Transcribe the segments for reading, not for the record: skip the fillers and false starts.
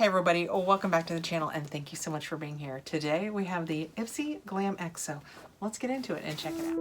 Hey everybody, welcome back to the channel and thank you so much for being here. Today we have the Ipsy Glam X, so let's get into it and check it out.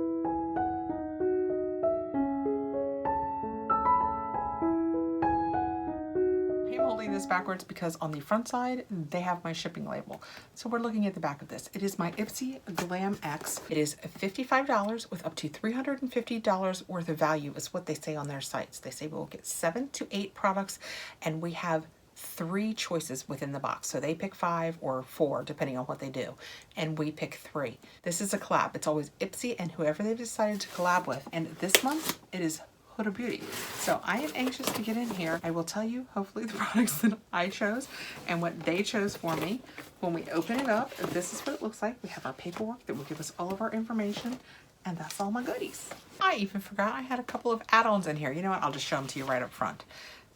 I'm holding this backwards because on the front side they have my shipping label. So we're looking at the back of this. It is my Ipsy Glam X. It is $55 with up to $350 worth of value is what they say on their sites. They say we'll get 7 to 8 products and we have 3 choices within the box. So they pick 5 or 4 depending on what they do. And we pick 3. This is a collab. It's always Ipsy and whoever they've decided to collab with. And this month it is Huda Beauty. So I am anxious to get in here. I will tell you hopefully the products that I chose and what they chose for me. When we open it up, this is what it looks like. We have our paperwork that will give us all of our information. And that's all my goodies. I even forgot I had a couple of add-ons in here. You know what? I'll just show them to you right up front.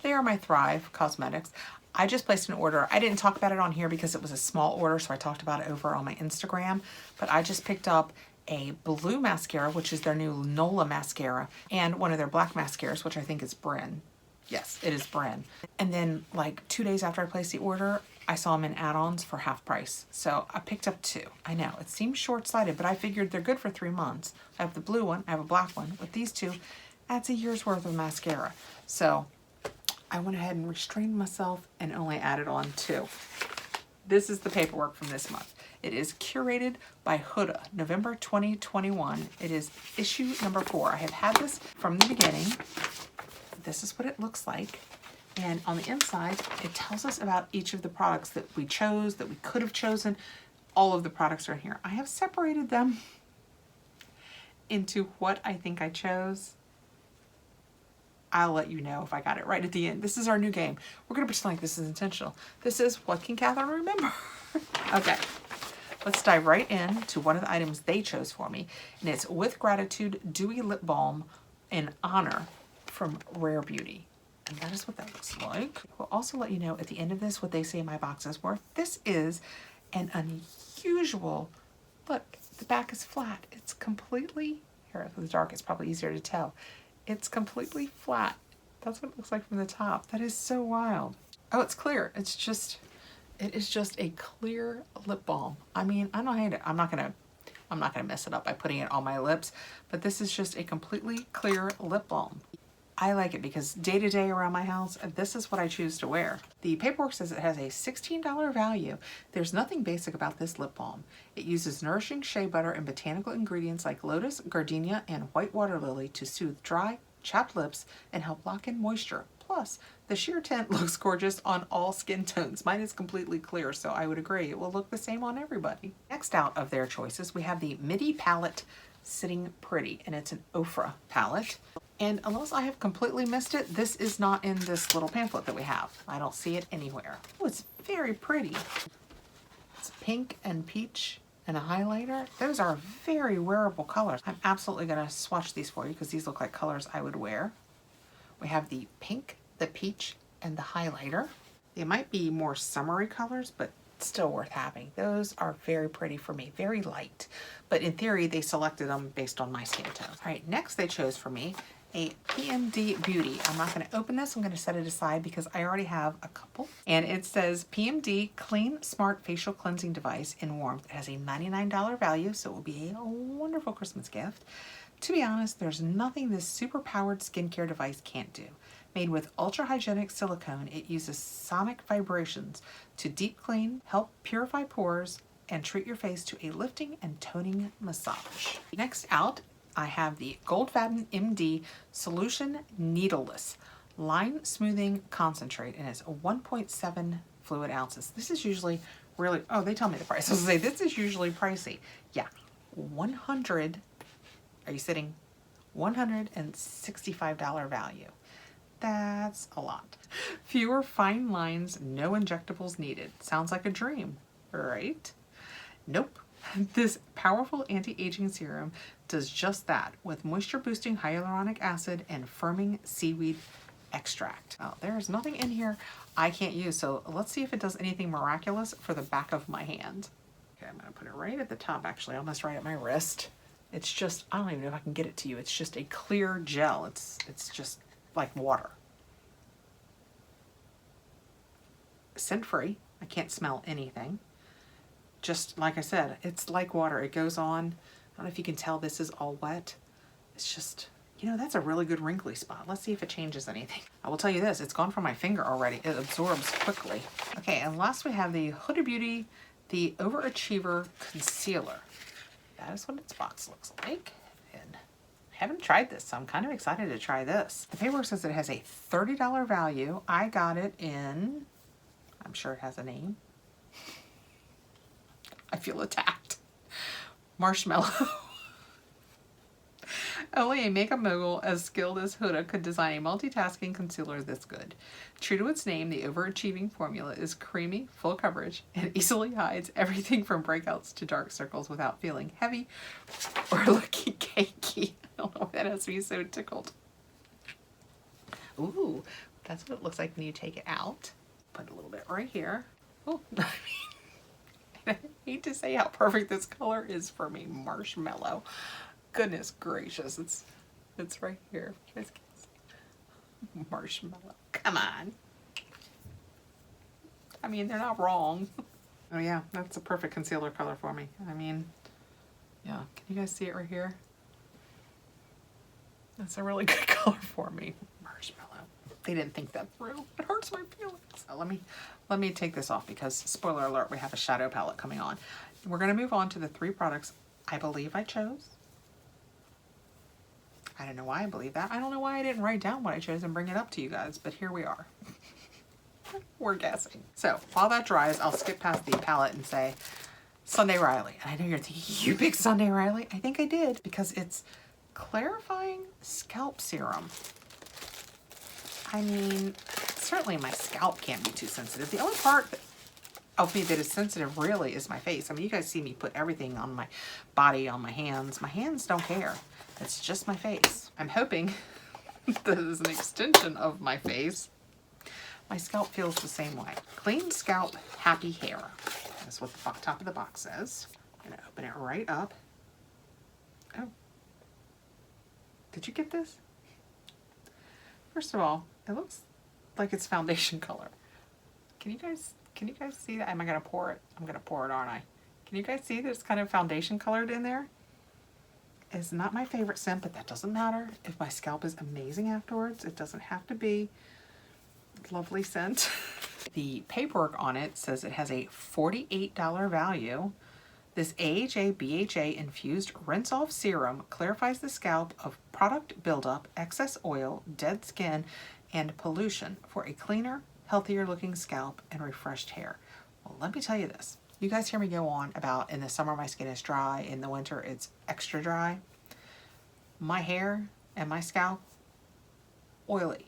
They are my Thrive Cosmetics. I just placed an order. I didn't talk about it on here because it was a small order, so I talked about it over on my Instagram. But I just picked up a blue mascara, which is their new Nola mascara, and one of their black mascaras, which I think is Bryn. Yes, it is Bryn. And then like 2 days after I placed the order, I saw them in add-ons for half price. So I picked up 2. I know, it seems short-sighted, but I figured they're good for 3 months. I have the blue one, I have a black one. With these 2, that's a year's worth of mascara. So I went ahead and restrained myself and only added on 2. This is the paperwork from this month. It is curated by Huda, November 2021. It is issue number 4. I have had this from the beginning. This is what it looks like. And on the inside, it tells us about each of the products that we chose, that we could have chosen. All of the products are in here. I have separated them into what I think I chose. I'll let you know if I got it right at the end. This is our new game. We're gonna pretend like this is intentional. This is What Can Kathrin Remember? Okay, let's dive right in to one of the items they chose for me. And it's With Gratitude Dewy Lip Balm in Honor from Rare Beauty. And that is what that looks like. We'll also let you know at the end of this what they say my box is worth. This is an unusual, look, the back is flat. It's completely, here if it's dark, it's probably easier to tell. It's completely flat. That's what it looks like from the top. That is so wild. Oh, it's clear. It is just a clear lip balm. I mean, I don't hate it. I'm not gonna mess it up by putting it on my lips, but this is just a completely clear lip balm. I like it because day to day around my house, this is what I choose to wear. The paperwork says it has a $16 value. There's nothing basic about this lip balm. It uses nourishing shea butter and botanical ingredients like lotus, gardenia, and white water lily to soothe dry, chapped lips and help lock in moisture. Plus, the sheer tint looks gorgeous on all skin tones. Mine is completely clear, so I would agree it will look the same on everybody. Next out of their choices, we have the Midi Palette Sitting Pretty, and it's an Ofra palette. And unless I have completely missed it, this is not in this little pamphlet that we have. I don't see it anywhere. Oh, it's very pretty. It's pink and peach and a highlighter. Those are very wearable colors. I'm absolutely gonna swatch these for you because these look like colors I would wear. We have the pink, the peach, and the highlighter. They might be more summery colors, but still worth having. Those are very pretty for me, very light. But in theory, they selected them based on my skin tone. All right, next they chose for me a PMD Beauty. I'm not going to open this. I'm going to set it aside because I already have a couple. And it says PMD Clean Smart Facial Cleansing Device in Warmth. It has a $99 value, so it will be a wonderful Christmas gift. To be honest, there's nothing this super powered skincare device can't do. Made with ultra hygienic silicone, it uses sonic vibrations to deep clean, help purify pores, and treat your face to a lifting and toning massage. Next out, I have the Goldfadden MD Solution Needleless Line Smoothing Concentrate, and it's 1.7 fluid ounces. This is usually really, oh, they tell me the price. I was gonna say, this is usually pricey. Yeah, 100, are you sitting? $165 value. That's a lot. Fewer fine lines, no injectables needed. Sounds like a dream, right? Nope. This powerful anti-aging serum does just that with moisture-boosting hyaluronic acid and firming seaweed extract. Oh, there's nothing in here I can't use, so let's see if it does anything miraculous for the back of my hand. Okay, I'm gonna put it right at the top, actually, almost right at my wrist. It's just, I don't even know if I can get it to you. It's just a clear gel. It's just like water. scent-free. I can't smell anything. Just like I said, it's like water. It goes on. I don't know if you can tell this is all wet. It's just, you know, that's a really good wrinkly spot. Let's see if it changes anything. I will tell you this, it's gone from my finger already. It absorbs quickly. Okay, and last we have the Huda Beauty, the Overachiever Concealer. That is what its box looks like. And I haven't tried this, so I'm kind of excited to try this. The paperwork says it has a $30 value. I got it in, I'm sure it has a name. I feel attacked. Marshmallow. Only a makeup mogul as skilled as Huda could design a multitasking concealer this good. True to its name, the overachieving formula is creamy, full coverage, and easily hides everything from breakouts to dark circles without feeling heavy or looking cakey. I don't know if that has me so tickled. Ooh, that's what it looks like when you take it out. Put a little bit right here. Oh, I hate to say how perfect this color is for me. Marshmallow. Goodness gracious, it's right here. Marshmallow. Come on. I mean, they're not wrong. Oh yeah, that's a perfect concealer color for me. I mean, yeah. Can you guys see it right here? That's a really good color for me. Marshmallow. They didn't think that through. It hurts my feelings. So let me take this off because, spoiler alert, we have a shadow palette coming on. We're going to move on to the 3 products I believe I chose. I don't know why I believe that. I don't know why I didn't write down what I chose and bring it up to you guys, but here we are. We're guessing. So while that dries, I'll skip past the palette and say Sunday Riley. And I know you're thinking, you picked Sunday Riley? I think I did because it's clarifying scalp serum. I mean, certainly my scalp can't be too sensitive. The only part of me that is sensitive really is my face. I mean, you guys see me put everything on my body, on my hands. My hands don't care. It's just my face. I'm hoping that is an extension of my face. My scalp feels the same way. Clean scalp, happy hair. That's what the top of the box says. I'm gonna open it right up. Oh, did you get this? First of all, it looks like it's foundation color. Can you guys see that? Am I gonna pour it? I'm gonna pour it, aren't I? Can you guys see that it's kind of foundation colored in there? It's not my favorite scent, but that doesn't matter. If my scalp is amazing afterwards, it doesn't have to be lovely scent. The paperwork on it says it has a $48 value. This AHA BHA infused rinse off serum clarifies the scalp of product buildup, excess oil, dead skin, and pollution for a cleaner, healthier looking scalp and refreshed hair. Well, let me tell you this. You guys hear me go on about in the summer my skin is dry, in the winter it's extra dry. My hair and my scalp, oily.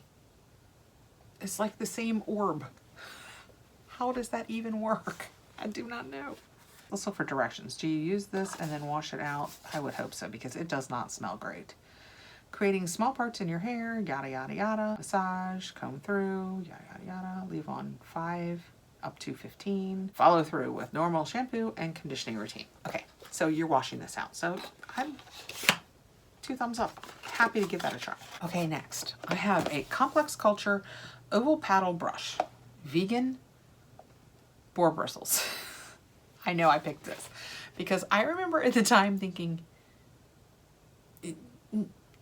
It's like the same orb. How does that even work? I do not know. Let's look for directions. Do you use this and then wash it out? I would hope so because it does not smell great. Creating small parts in your hair, yada yada yada. Massage, comb through, yada yada yada. Leave on 5 up to 15. Follow through with normal shampoo and conditioning routine. Okay, so you're washing this out. So I'm 2 thumbs up. Happy to give that a try. Okay, next I have a Complex Culture Oval Paddle Brush. Vegan boar bristles. I know I picked this because I remember at the time thinking,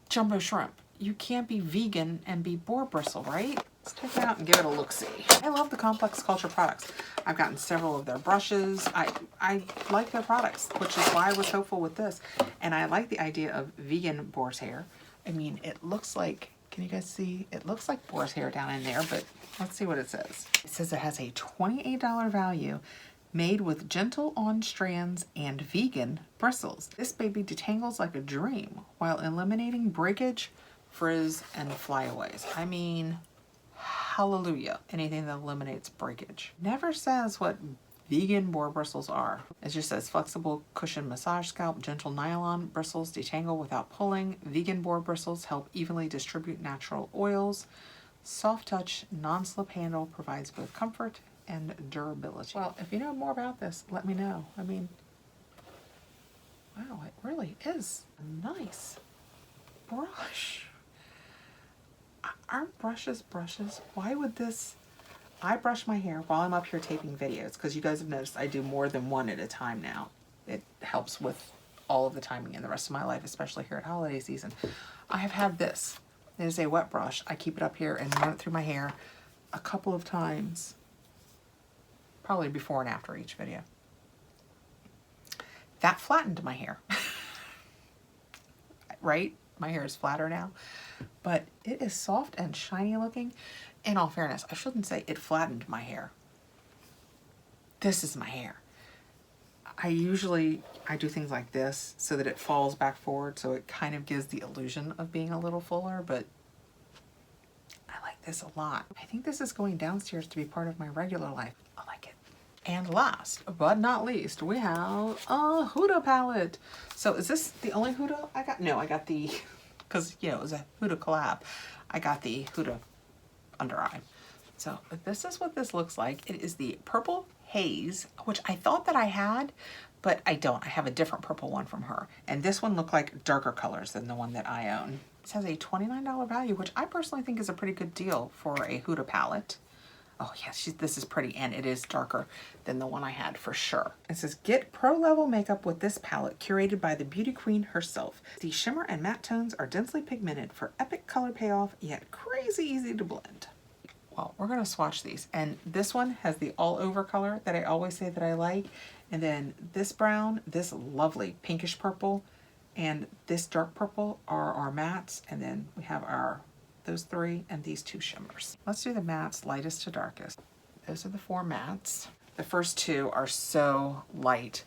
jumbo shrimp, you can't be vegan and be boar bristle, right? Let's check it out and give it a look-see. I love the Complex Culture products. I've gotten several of their brushes. I like their products, which is why I was hopeful with this. And I like the idea of vegan boar's hair. I mean, it looks like, can you guys see? It looks like boar's hair down in there, but let's see what it says. It says it has a $28 value, made with gentle on strands and vegan bristles. This baby detangles like a dream while eliminating breakage, frizz, and flyaways. I mean, hallelujah, anything that eliminates breakage. Never says what vegan boar bristles are. It just says flexible cushion massage scalp, gentle nylon bristles detangle without pulling. Vegan boar bristles help evenly distribute natural oils. Soft touch, non-slip handle provides both comfort and durability. Well, if you know more about this, let me know. I mean, wow, it really is a nice brush. Aren't brushes brushes? Why would this, I brush my hair while I'm up here taping videos because you guys have noticed I do more than one at a time now. It helps with all of the timing in the rest of my life, especially here at holiday season. I have had this. It is a wet brush. I keep it up here and run it through my hair a couple of times, probably before and after each video. That flattened my hair. Right? My hair is flatter now, but it is soft and shiny looking. In all fairness, I shouldn't say it flattened my hair. This is my hair. I do things like this so that it falls back forward, so it kind of gives the illusion of being a little fuller, but I like this a lot. I think this is going downstairs to be part of my regular life. I like it. And last but not least, we have a Huda palette. So is this the only Huda I got? No, I got the, because you know, it was a Huda collab. I got the Huda under eye. So this is what this looks like. It is the Purple Haze, which I thought that I had, but I don't. I have a different purple one from her. And this one looked like darker colors than the one that I own. This has a $29 value, which I personally think is a pretty good deal for a Huda palette. Oh yes, this is pretty, and it is darker than the one I had for sure. It says, get pro-level makeup with this palette curated by the beauty queen herself. The shimmer and matte tones are densely pigmented for epic color payoff, yet crazy easy to blend. Well, we're gonna swatch these, and this one has the all over color that I always say that I like, and then this brown, this lovely pinkish purple, and this dark purple are our mattes, and then we have those three and these two shimmers. Let's do the mattes, lightest to darkest. Those are the 4 mattes. The first 2 are so light.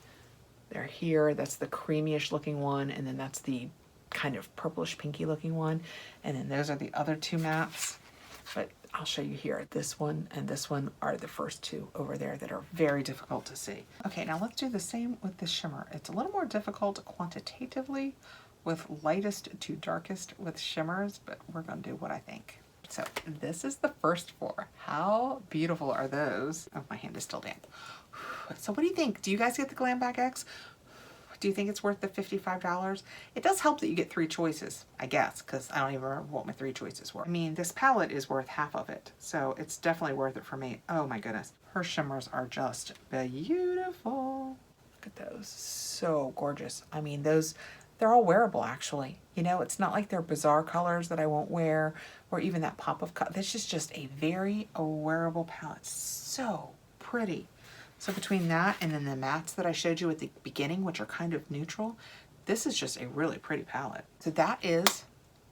They're here, that's the creamyish looking one, and then that's the kind of purplish pinky looking one. And then those are the other 2 mattes, but I'll show you here. This one and this one are the first 2 over there that are very difficult to see. Okay, now let's do the same with the shimmer. It's a little more difficult quantitatively with lightest to darkest with shimmers, but we're gonna do what I think. So this is the first 4. How beautiful are those? Oh, my hand is still damp. So what do you think? Do you guys get the Glambag X? Do you think it's worth the $55? It does help that you get 3 choices, I guess, because I don't even remember what my 3 choices were. I mean, this palette is worth half of it, so it's definitely worth it for me. Oh my goodness. Her shimmers are just beautiful. Look at those. So gorgeous. I mean, they're all wearable, actually. You know, it's not like they're bizarre colors that I won't wear, or even that pop of color. This is just a very wearable palette. So pretty. So between that and then the mattes that I showed you at the beginning, which are kind of neutral, this is just a really pretty palette. So that is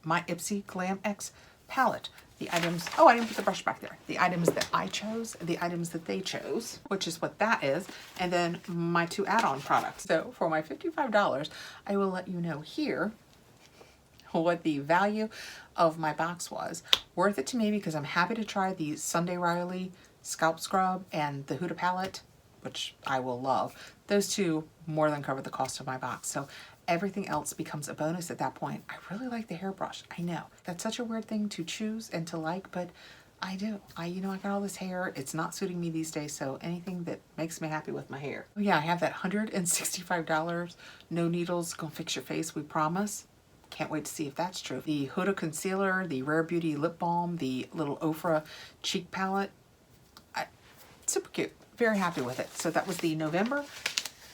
my Ipsy Glam X palette. The items, oh, I didn't put the brush back there. The items that I chose, the items that they chose, which is what that is, and then my 2 add-on products. So for my $55, I will let you know here what the value of my box was. Worth it to me because I'm happy to try the Sunday Riley Scalp Scrub and the Huda palette, which I will love. Those 2 more than cover the cost of my box. So everything else becomes a bonus at that point. I really like the hairbrush. I know that's such a weird thing to choose and to like, but I do. You know, I got all this hair. It's not suiting me these days, so anything that makes me happy with my hair. Oh yeah, I have that $165. No needles, gonna fix your face, we promise. Can't wait to see if that's true. The Huda concealer, the Rare Beauty lip balm, the little Ofra cheek palette. Super cute. Very happy with it. So that was the November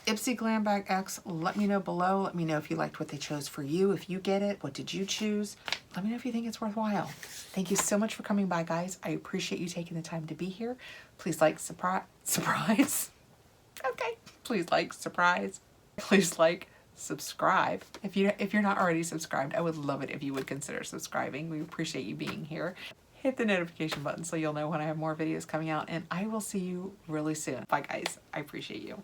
Ipsy Glam Bag X. Let me know below. Let me know if you liked what they chose for you. If you get it, what did you choose? Let me know if you think it's worthwhile. Thank you so much for coming by, guys. I appreciate you taking the time to be here. Please like, surprise. Okay. Please like, surprise. Please like, subscribe. If you're not already subscribed, I would love it if you would consider subscribing. We appreciate you being here. Hit the notification button so you'll know when I have more videos coming out, and I will see you really soon. Bye guys, I appreciate you.